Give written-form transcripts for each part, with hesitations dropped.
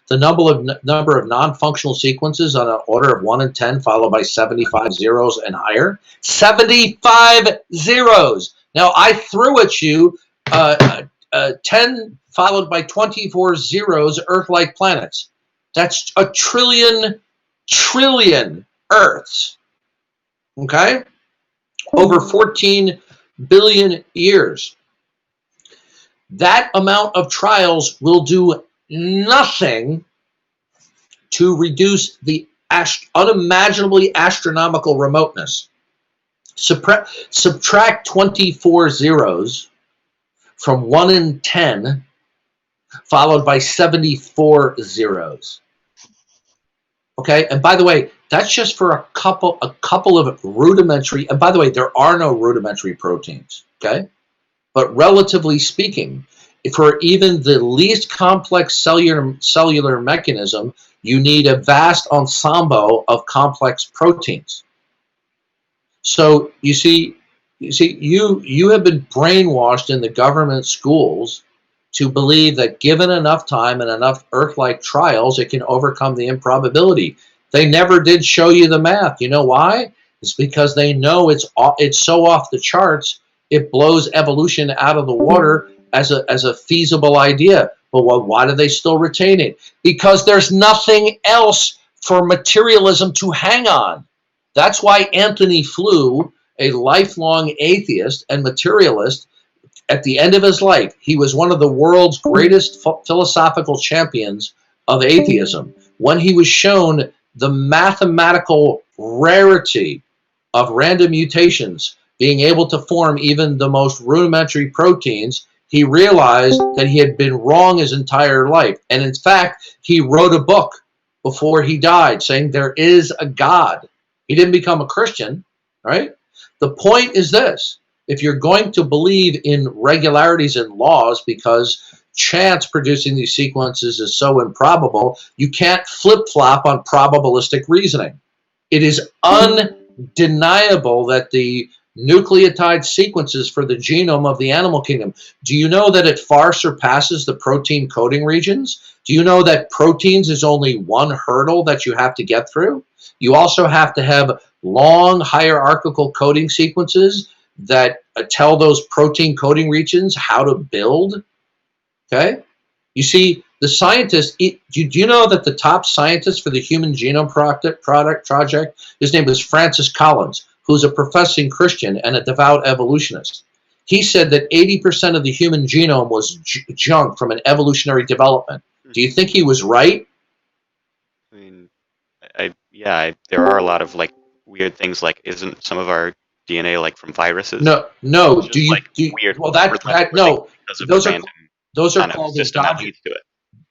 The number of non-functional sequences on an order of 1 in 10, followed by 75 zeros and higher. 75 zeros. Now, I threw at you 10 followed by 24 zeros, Earth-like planets. That's a trillion Earths. Okay? Over 14 billion years. That amount of trials will do nothing to reduce the unimaginably astronomical remoteness. Subtract 24 zeros from 1 in 10, followed by 74 zeros. Okay, and by the way, that's just for a couple of rudimentary, and by the way, there are no rudimentary proteins, okay? But relatively speaking, for even the least complex cellular mechanism, you need a vast ensemble of complex proteins. So you have been brainwashed in the government schools to believe that given enough time and enough Earth-like trials, it can overcome the improbability. They never did show you the math. You know why? It's because they know it's so off the charts, it blows evolution out of the water as a feasible idea. But why do they still retain it? Because there's nothing else for materialism to hang on. That's why Antony Flew, a lifelong atheist and materialist, at the end of his life, he was one of the world's greatest philosophical champions of atheism. When he was shown the mathematical rarity of random mutations being able to form even the most rudimentary proteins, he realized that he had been wrong his entire life. And in fact, he wrote a book before he died saying there is a God. He didn't become a Christian, right? The point is this. If you're going to believe in regularities and laws because chance producing these sequences is so improbable, you can't flip-flop on probabilistic reasoning. It is undeniable that the nucleotide sequences for the genome of the animal kingdom, do you know that it far surpasses the protein coding regions? Do you know that proteins is only one hurdle that you have to get through? You also have to have long hierarchical coding sequences that tell those protein coding regions how to build. Okay? You see, the scientists, do you know that the top scientist for the Human Genome Project, his name is Francis Collins, who's a professing Christian and a devout evolutionist. He said that 80% of the human genome was junk from an evolutionary development. Do you think he was right? I mean, there are a lot of like weird things. Like, isn't some of our DNA like from viruses? No. Do you? Weird. Well, no. Those are called endogenous.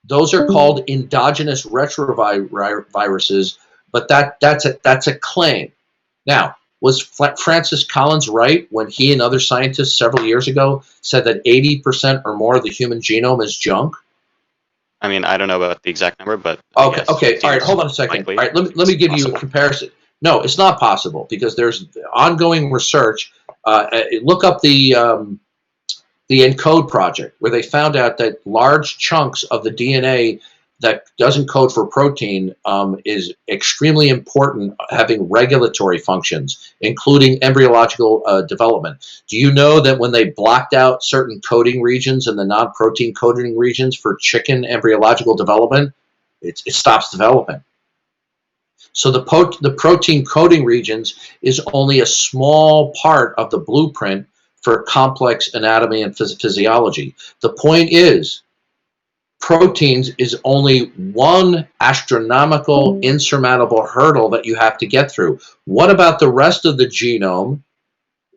Those are called endogenous retroviruses, but that's a claim. Now, was Francis Collins right when he and other scientists several years ago said that 80% or more of the human genome is junk? I mean, I don't know about the exact number, but okay. All right, hold on a second. Likely. All right, let me give you a comparison. No, it's not possible because there's ongoing research. Look up the ENCODE project, where they found out that large chunks of the DNA that doesn't code for protein is extremely important, having regulatory functions, including embryological development. Do you know that when they blocked out certain coding regions and the non-protein coding regions for chicken embryological development, it stops development? So the protein coding regions is only a small part of the blueprint for complex anatomy and physiology. The point is, proteins is only one astronomical, insurmountable hurdle that you have to get through. What about the rest of the genome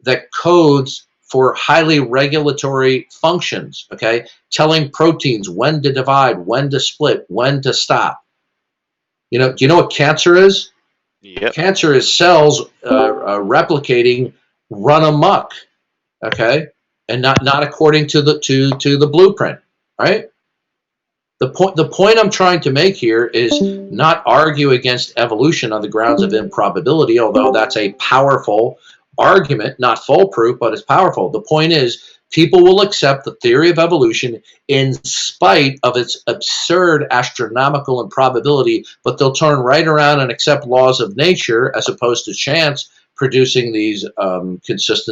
that codes for highly regulatory functions, okay? Telling proteins when to divide, when to split, when to stop. Do you know what cancer is? Yep. Cancer is cells replicating run amok, okay, and not according to the blueprint, right? The point I'm trying to make here is not argue against evolution on the grounds of improbability, although that's a powerful argument, not foolproof, but it's powerful. The point is, People will accept the theory of evolution in spite of its absurd astronomical improbability, but they'll turn right around and accept laws of nature as opposed to chance producing these consistent